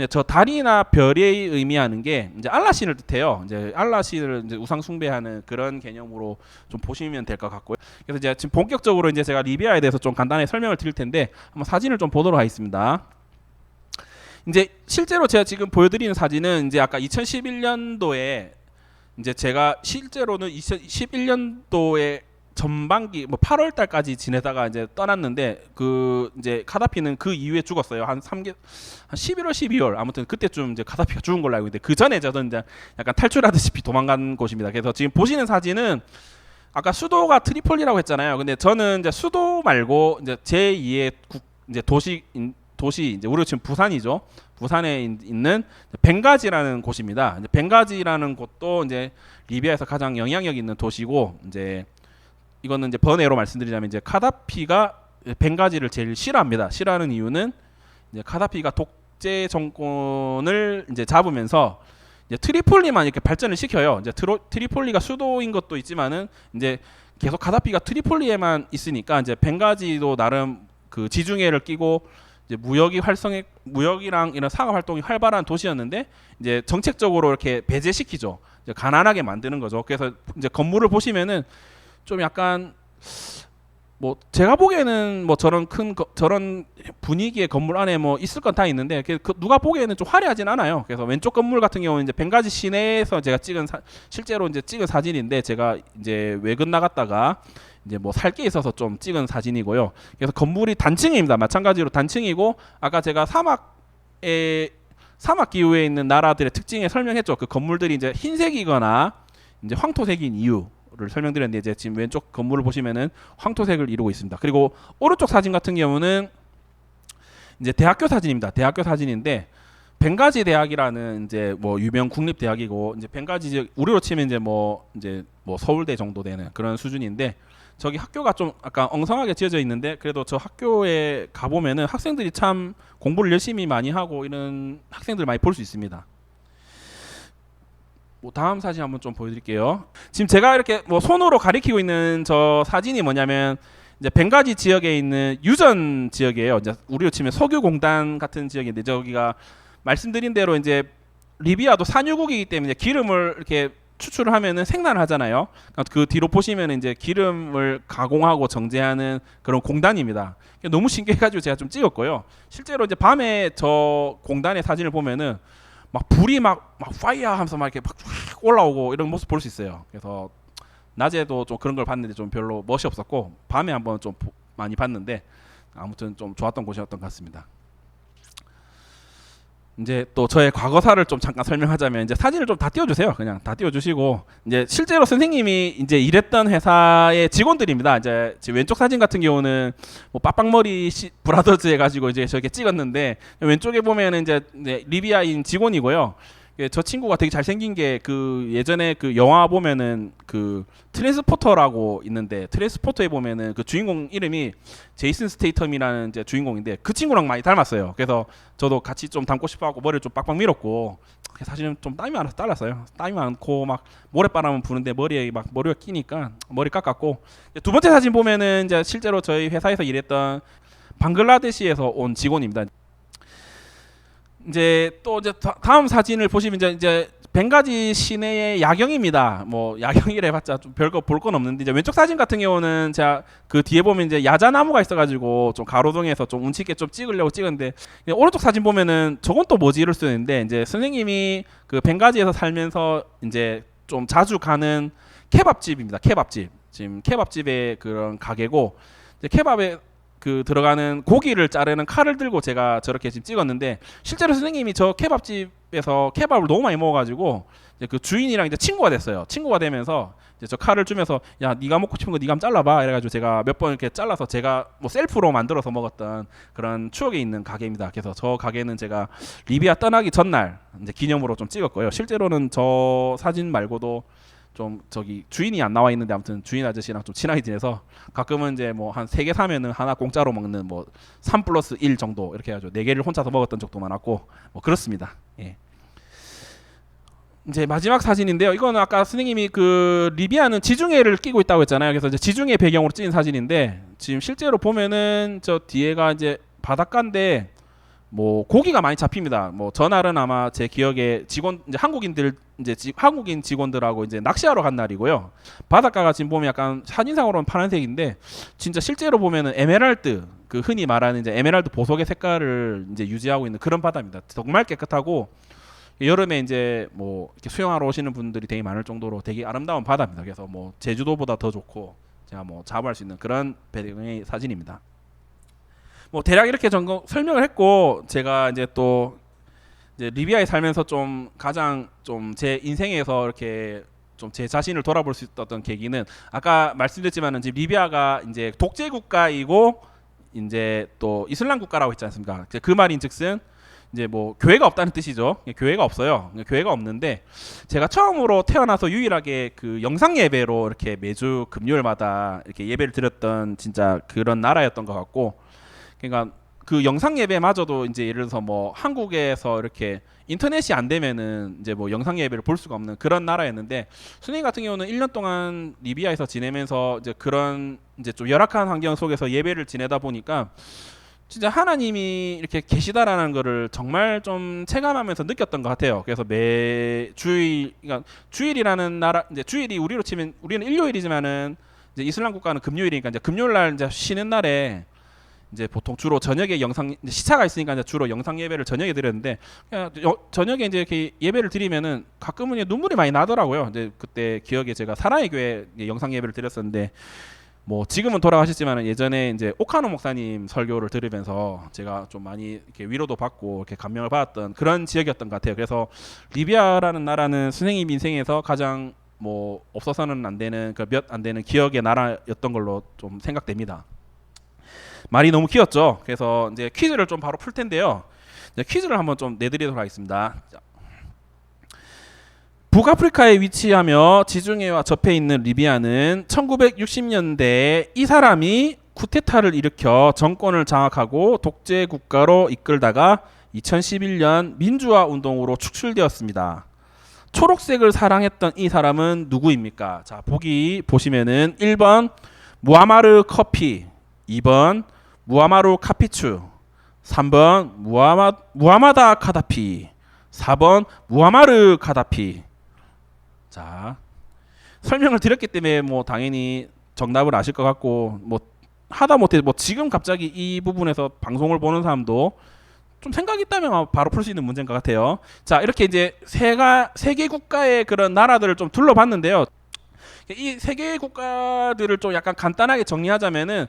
저 달이나 별이 의미하는 게 이제 알라신을 뜻해요. 이제 알라신을 이제 우상 숭배하는 그런 개념으로 좀 보시면 될 것 같고요. 그래서 이제 지금 본격적으로 이제 제가 리비아에 대해서 좀 간단히 설명을 드릴 텐데 한번 사진을 좀 보도록 하겠습니다. 이제 실제로 제가 지금 보여드리는 사진은 이제 아까 2011년도에 이제 제가 실제로는 2011년도에 전반기 뭐 8월 달까지 지내다가 이제 떠났는데 그 이제 카다피는 그 이후에 죽었어요. 한 11월 12월 아무튼 그때쯤 이제 카다피가 죽은 걸로 알고 있는데 그 전에 저는 이제 약간 탈출하듯이 도망간 곳입니다. 그래서 지금 보시는 사진은 아까 수도가 트리폴리라고 했잖아요. 근데 저는 이제 수도 말고 이제 제2의 이제 도시 이제 우리 지금 부산이죠. 부산에 있는 벵가지라는 곳입니다. 이제 벵가지라는 곳도 이제 리비아에서 가장 영향력 있는 도시고 이제 이거는 이제 번외로 말씀드리자면 이제 카다피가 벵가지를 제일 싫어합니다. 싫어하는 이유는 이제 카다피가 독재 정권을 이제 잡으면서 이제 트리폴리만 이렇게 발전을 시켜요. 이제 트리폴리가 수도인 것도 있지만은 이제 계속 카다피가 트리폴리에만 있으니까 이제 벵가지도 나름 그 지중해를 끼고 이제 무역이랑 이런 상업 활동이 활발한 도시였는데 이제 정책적으로 이렇게 배제시키죠. 이제 가난하게 만드는 거죠. 그래서 이제 건물을 보시면은 좀 약간 뭐 제가 보기에는 뭐 저런 분위기의 건물 안에 뭐 있을 건 다 있는데 누가 보기에는 좀 화려하진 않아요. 그래서 왼쪽 건물 같은 경우는 이제 벵가지 시내에서 제가 실제로 이제 찍은 사진인데 제가 이제 외근 나갔다가 이제 뭐 살 게 있어서 좀 찍은 사진이고요. 그래서 건물이 단층입니다. 마찬가지로 단층이고 아까 제가 사막 기후에 있는 나라들의 특징에 설명했죠. 그 건물들이 이제 흰색이거나 이제 황토색인 이유를 설명드렸는데 이제 지금 왼쪽 건물을 보시면은 황토색을 이루고 있습니다. 그리고 오른쪽 사진 같은 경우는 이제 대학교 사진입니다. 대학교 사진인데 벵가지 대학이라는 이제 뭐 유명 국립 대학이고 이제 벵가지 지역 우리로 치면 이제 뭐 서울대 정도 되는 그런 수준인데 저기 학교가 좀 약간 엉성하게 지어져 있는데 그래도 저 학교에 가보면은 학생들이 참 공부를 열심히 많이 하고 이런 학생들 많이 볼 수 있습니다. 뭐 다음 사진 한번 좀 보여드릴게요. 지금 제가 이렇게 뭐 손으로 가리키고 있는 저 사진이 뭐냐면 이제 벵가지 지역에 있는 유전 지역이에요. 이제 우리로 치면 석유공단 같은 지역인데 저기가 말씀드린 대로 이제 리비아도 산유국이기 때문에 기름을 이렇게 추출을 하면은 생산을 하잖아요. 그 뒤로 보시면 이제 기름을 가공하고 정제하는 그런 공단입니다. 너무 신기해가지고 제가 좀 찍었고요. 실제로 이제 밤에 저 공단의 사진을 보면은 막 불이 막 파이어 하면서 막 이렇게 막 올라오고 이런 모습 볼 수 있어요. 그래서 낮에도 좀 그런 걸 봤는데 좀 별로 멋이 없었고 밤에 한번 좀 많이 봤는데 아무튼 좀 좋았던 곳이었던 것 같습니다. 이제 또 저의 과거사를 좀 잠깐 설명하자면 이제 사진을 좀 다 띄워주세요. 그냥 다 띄워주시고 이제 실제로 선생님이 이제 일했던 회사의 직원들입니다. 이제 지금 왼쪽 사진 같은 경우는 뭐 빠빵머리 브라더즈 해가지고 이제 저렇게 찍었는데 왼쪽에 보면은 이제 리비아인 직원이고요. 저 친구가 되게 잘생긴 게 그 예전에 그 영화 보면은 그 트랜스포터라고 있는데 트랜스포터에 보면은 그 주인공 이름이 제이슨 스테이텀이라는 이제 주인공인데 그 친구랑 많이 닮았어요. 그래서 저도 같이 좀 닮고 싶어하고 머리를 좀 빡빡 밀었고 사실은 좀 땀이 많아서 잘랐어요. 땀이 많고 막 모래바람은 부는데 머리에 막 머리가 끼니까 머리 깎았고 두 번째 사진 보면은 이제 실제로 저희 회사에서 일했던 방글라데시에서 온 직원입니다. 이제 또 이제 다음 사진을 보시면 이제 벵가지 시내의 야경입니다. 뭐 야경이래 봤자 좀 별거 볼 건 없는데 이제 왼쪽 사진 같은 경우는 제가 그 뒤에 보면 이제 야자나무가 있어가지고 좀 가로등에서 좀 운치 있게 좀 찍으려고 찍었는데 오른쪽 사진 보면은 저건 또 뭐지 이럴 수 있는데 이제 선생님이 그 벵가지에서 살면서 이제 좀 자주 가는 케밥집입니다. 케밥집 지금 케밥집의 그런 가게고 이제 케밥에 그 들어가는 고기를 자르는 칼을 들고 제가 저렇게 지금 찍었는데 실제로 선생님이 저 케밥집에서 케밥을 너무 많이 먹어가지고 이제 그 주인이랑 이제 친구가 됐어요. 친구가 되면서 이제 저 칼을 주면서 야 네가 먹고 싶은 거 네가 한번 잘라봐 이래가지고 제가 몇 번 이렇게 잘라서 제가 뭐 셀프로 만들어서 먹었던 그런 추억이 있는 가게입니다. 그래서 저 가게는 제가 리비아 떠나기 전날 이제 기념으로 좀 찍었고요. 실제로는 저 사진 말고도 좀 저기 주인이 안 나와 있는데 아무튼 주인 아저씨랑 좀 친하게 지내서 가끔은 이제 뭐 한 3개 사면은 하나 공짜로 먹는 뭐 3+1 정도 이렇게 해가지고 4개를 혼자서 먹었던 적도 많았고 뭐 그렇습니다. 예. 이제 마지막 사진인데요. 이거는 아까 선생님이 그 리비아는 지중해를 끼고 있다고 했잖아요. 그래서 이제 지중해 배경으로 찍은 사진인데 지금 실제로 보면은 저 뒤에가 이제 바닷가인데 뭐 고기가 많이 잡힙니다. 뭐 전날은 아마 제 기억에 직원 이제 한국인들 이제 한국인 직원들하고 이제 낚시하러 간 날이고요. 바닷가가 지금 보면 약간 사진상으로는 파란색인데 진짜 실제로 보면은 에메랄드 그 흔히 말하는 이제 에메랄드 보석의 색깔을 이제 유지하고 있는 그런 바다입니다. 정말 깨끗하고 여름에 이제 뭐 이렇게 수영하러 오시는 분들이 되게 많을 정도로 되게 아름다운 바다입니다. 그래서 뭐 제주도보다 더 좋고 제가 뭐 자부할 수 있는 그런 배경의 사진입니다. 뭐 대략 이렇게 설명을 했고 제가 이제 또 이제 리비아에 살면서 좀 가장 좀 제 인생에서 이렇게 좀 제 자신을 돌아볼 수 있었던 계기는 아까 말씀드렸지만은 지금 리비아가 이제 독재 국가이고 이제 또 이슬람 국가라고 했지 않습니까? 그 말인즉슨 이제 뭐 교회가 없다는 뜻이죠. 교회가 없어요. 교회가 없는데 제가 처음으로 태어나서 유일하게 그 영상 예배로 이렇게 매주 금요일마다 이렇게 예배를 드렸던 진짜 그런 나라였던 것 같고. 그러니까 그 영상 예배마저도 이제 예를 들어서 뭐 한국에서 이렇게 인터넷이 안 되면은 이제 뭐 영상 예배를 볼 수가 없는 그런 나라였는데 선생님 같은 경우는 1년 동안 리비아에서 지내면서 이제 그런 이제 좀 열악한 환경 속에서 예배를 지내다 보니까 진짜 하나님이 이렇게 계시다라는 거를 정말 좀 체감하면서 느꼈던 것 같아요. 그래서 매 주일, 그러니까 주일이라는 나라 이제 주일이 우리로 치면 우리는 일요일이지만은 이제 이슬람 국가는 금요일이니까 이제 금요일 날 이제 쉬는 날에 이제 보통 주로 저녁에 영상 시차가 있으니까 이제 주로 영상 예배를 저녁에 드렸는데 저녁에 이제 이렇게 예배를 드리면은 가끔은 눈물이 많이 나더라고요. 이제 그때 기억에 제가 사랑의 교회 영상 예배를 드렸었는데 뭐 지금은 돌아가셨지만 예전에 이제 오카노 목사님 설교를 들으면서 제가 좀 많이 이렇게 위로도 받고 이렇게 감명을 받았던 그런 지역이었던 것 같아요. 그래서 리비아라는 나라는 선생님 인생에서 가장 뭐 없어서는 안 되는 그 몇 안 되는 기억의 나라였던 걸로 좀 생각됩니다. 말이 너무 길었죠. 그래서 이제 퀴즈를 좀 바로 풀 텐데요. 이제 퀴즈를 한번 좀 내드리도록 하겠습니다. 자. 북아프리카에 위치하며 지중해와 접해 있는 리비아는 1960년대에 이 사람이 쿠데타를 일으켜 정권을 장악하고 독재 국가로 이끌다가 2011년 민주화 운동으로 축출되었습니다. 초록색을 사랑했던 이 사람은 누구입니까? 자, 보기 보시면은 1번 무아마르 커피, 2번 무아마루 카피추, 3번 무하마다 카다피, 4번 무아마르 카다피. 자, 설명을 드렸기 때문에 뭐 당연히 정답을 아실 것 같고 뭐 하다 못해 뭐 지금 갑자기 이 부분에서 방송을 보는 사람도 좀 생각이 있다면 바로 풀 수 있는 문제인 것 같아요. 자, 이렇게 이제 세 개 국가의 그런 나라들을 좀 둘러봤는데요. 이 세 개 국가들을 좀 약간 간단하게 정리하자면은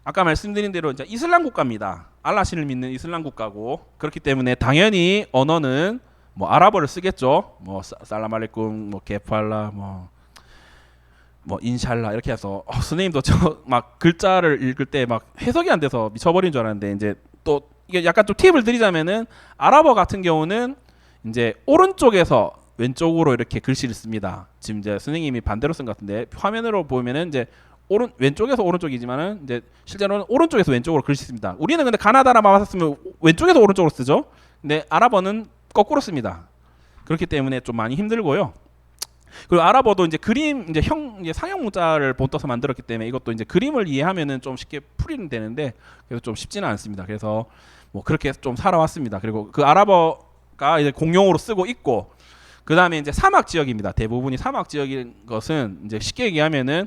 아까 말씀드린 대로 이제 이슬람 국가입니다. 알라신을 믿는 이슬람 국가고 그렇기 때문에 당연히 언어는 뭐 아랍어를 쓰겠죠. 뭐 살라말레쿰, 뭐 게팔라, 뭐 인샬라 이렇게 해서 선생님도 저 막 글자를 읽을 때 막 해석이 안 돼서 미쳐버린 줄 알았는데 이제 또 이게 약간 좀 팁을 드리자면은 아랍어 같은 경우는 이제 오른쪽에서 왼쪽으로 이렇게 글씨를 씁니다. 지금 이제 선생님이 반대로 쓴 것 같은데 화면으로 보면은 이제 왼쪽에서 오른쪽이지만은 이제 실제로는 오른쪽에서 왼쪽으로 글씨 씁니다. 우리는 근데 가나다라만 왔으면 왼쪽에서 오른쪽으로 쓰죠. 근데 아랍어는 거꾸로 씁니다. 그렇기 때문에 좀 많이 힘들고요. 그리고 아랍어도 이제 그림 이제 상형 문자를 본떠서 만들었기 때문에 이것도 이제 그림을 이해하면은 좀 쉽게 풀이는 되는데 그래서 좀 쉽지는 않습니다. 그래서 뭐 그렇게 좀 살아왔습니다. 그리고 그 아랍어가 이제 공용어로 쓰고 있고 그 다음에 이제 사막 지역입니다. 대부분이 사막 지역인 것은 이제 쉽게 얘기하면은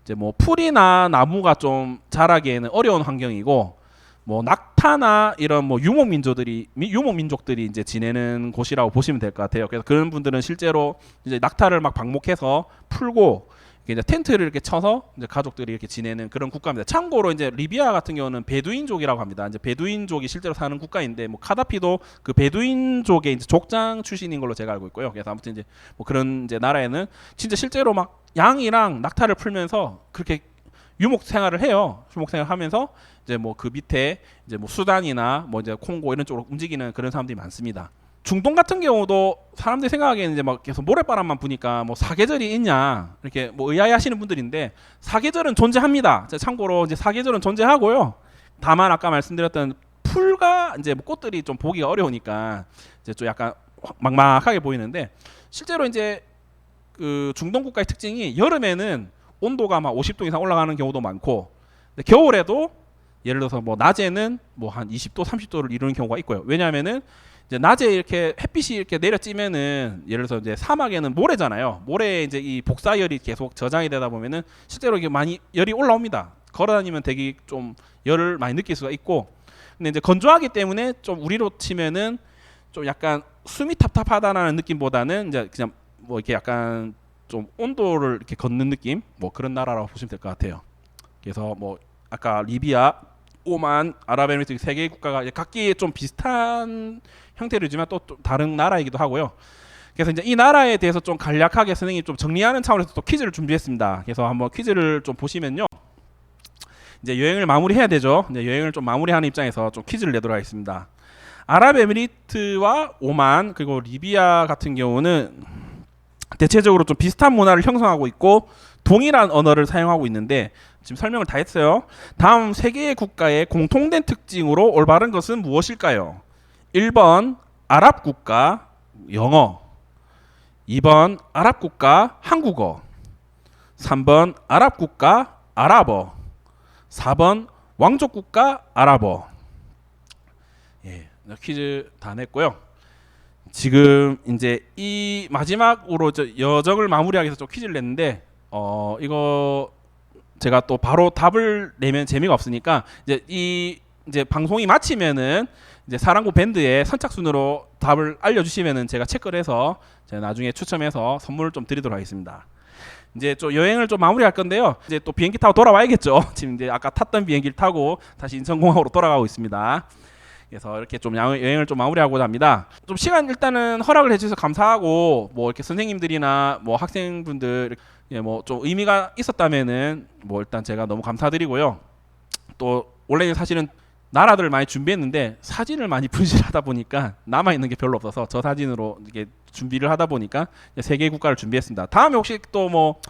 이제 뭐 풀이나 나무가 좀 자라기에는 어려운 환경이고 뭐 낙타나 이런 뭐 유목민족들이 이제 지내는 곳이라고 보시면 될 것 같아요. 그래서 그런 분들은 실제로 이제 낙타를 막 방목해서 풀고 이제 텐트를 이렇게 쳐서 이제 가족들이 이렇게 지내는 그런 국가입니다. 참고로 이제 리비아 같은 경우는 베두인족이라고 합니다. 이제 베두인족이 실제로 사는 국가인데 뭐 카다피도 그 베두인족의 이제 족장 출신인 걸로 제가 알고 있고요. 그래서 아무튼 이제 뭐 그런 이제 나라에는 진짜 실제로 막 양이랑 낙타를 풀면서 그렇게 유목 생활을 해요. 유목 생활을 하면서 이제 뭐 그 밑에 이제 뭐 수단이나 뭐 이제 콩고 이런 쪽으로 움직이는 그런 사람들이 많습니다. 중동 같은 경우도 사람들이 생각하기에는 이제 막 계속 모래바람만 부니까 뭐 사계절이 있냐 이렇게 뭐 의아해하시는 분들인데 사계절은 존재합니다. 참고로 이제 사계절은 존재하고요. 다만 아까 말씀드렸던 풀과 이제 뭐 꽃들이 좀 보기가 어려우니까 이제 좀 약간 막막하게 보이는데 실제로 이제 그 중동 국가의 특징이 여름에는 온도가 막 50도 이상 올라가는 경우도 많고 겨울에도 예를 들어서 뭐 낮에는 뭐 한 20도 30도를 이루는 경우가 있고요. 왜냐하면은 이제 낮에 이렇게 햇빛이 이렇게 내려찌면은 예를 들어서 이제 사막에는 모래잖아요. 모래에 이제 이 복사열이 계속 저장이 되다 보면은 실제로 이게 많이 열이 올라옵니다. 걸어다니면 되게 좀 열을 많이 느낄 수가 있고 근데 이제 건조하기 때문에 좀 우리로 치면은 좀 약간 숨이 탑탑하다라는 느낌보다는 이제 그냥 뭐 이렇게 약간 좀 온도를 이렇게 걷는 느낌 뭐 그런 나라라고 보시면 될 것 같아요. 그래서 뭐 아까 리비아, 오만, 아랍에미리트 세 개의 국가가 각기 좀 비슷한 형태이지만 또 다른 나라이기도 하고요. 그래서 이제 이 나라에 대해서 좀 간략하게 선생님이 좀 정리하는 차원에서 또 퀴즈를 준비했습니다. 그래서 한번 퀴즈를 좀 보시면요. 이제 여행을 마무리해야 되죠. 이제 여행을 좀 마무리하는 입장에서 좀 퀴즈를 내도록 하겠습니다. 아랍에미리트와 오만 그리고 리비아 같은 경우는 대체적으로 좀 비슷한 문화를 형성하고 있고 동일한 언어를 사용하고 있는데 지금 설명을 다 했어요. 다음 세 개의 국가의 공통된 특징으로 올바른 것은 무엇일까요? 1번 아랍 국가 영어 2번 아랍 국가 한국어 3번 아랍 국가 아랍어 4번 왕족 국가 아랍어. 예, 퀴즈 다 냈고요. 지금 이제 이 마지막으로 여정을 마무리하기 위해서 좀 퀴즈를 냈는데 이거 제가 또 바로 답을 내면 재미가 없으니까 이제 방송이 마치면은 이제 사랑고 밴드에 선착순으로 답을 알려주시면은 제가 체크를 해서 제가 나중에 추첨해서 선물을 좀 드리도록 하겠습니다. 이제 좀 여행을 좀 마무리할 건데요. 이제 또 비행기 타고 돌아와야겠죠. 지금 이제 아까 탔던 비행기를 타고 다시 인천공항으로 돌아가고 있습니다. 그래서 이렇게 좀 여행을 좀 마무리하고자 합니다. 좀 시간 일단은 허락을 해주셔서 감사하고 뭐 이렇게 선생님들이나 뭐 학생분들 뭐 좀 의미가 있었다면은 뭐 일단 제가 너무 감사드리고요. 또 원래는 사실은 나라들을 많이 준비했는데 사진을 많이 분실하다 보니까 남아 있는 게 별로 없어서 저 사진으로 이렇게 준비를 하다 보니까 세 개의 국가를 준비했습니다. 다음에 혹시 또 뭐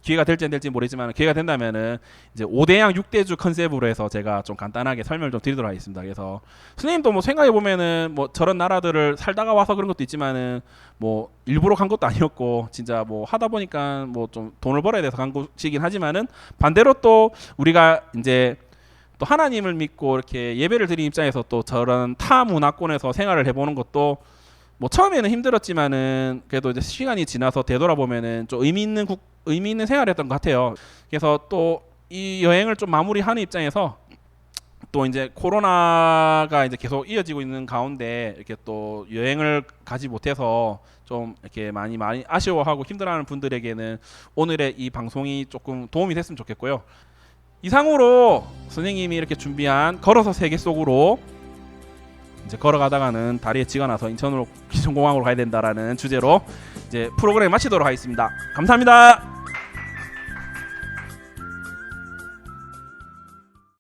기회가 될지 안 될지 모르지만 기회가 된다면은 이제 5대양 6대주 컨셉으로 해서 제가 좀 간단하게 설명을 좀 드리도록 하겠습니다. 그래서 선생님도 뭐 생각해 보면은 뭐 저런 나라들을 살다가 와서 그런 것도 있지만은 뭐 일부러 간 것도 아니었고 진짜 뭐 하다 보니까 뭐 좀 돈을 벌어야 돼서 간 곳이긴 하지만은 반대로 또 우리가 이제 또 하나님을 믿고 이렇게 예배를 드리는 입장에서 또 저런 타 문화권에서 생활을 해보는 것도 뭐 처음에는 힘들었지만은 그래도 이제 시간이 지나서 되돌아보면은 좀 의미 있는 생활이었던 것 같아요. 그래서 또 이 여행을 좀 마무리하는 입장에서 또 이제 코로나가 이제 계속 이어지고 있는 가운데 이렇게 또 여행을 가지 못해서 좀 이렇게 많이 아쉬워하고 힘들어하는 분들에게는 오늘의 이 방송이 조금 도움이 됐으면 좋겠고요. 이상으로 선생님이 이렇게 준비한 걸어서 세계 속으로 이제 걸어가다가는 다리에 찌가 나서 인천공항으로 가야 된다라는 주제로 이제 프로그램 마치도록 하겠습니다. 감사합니다.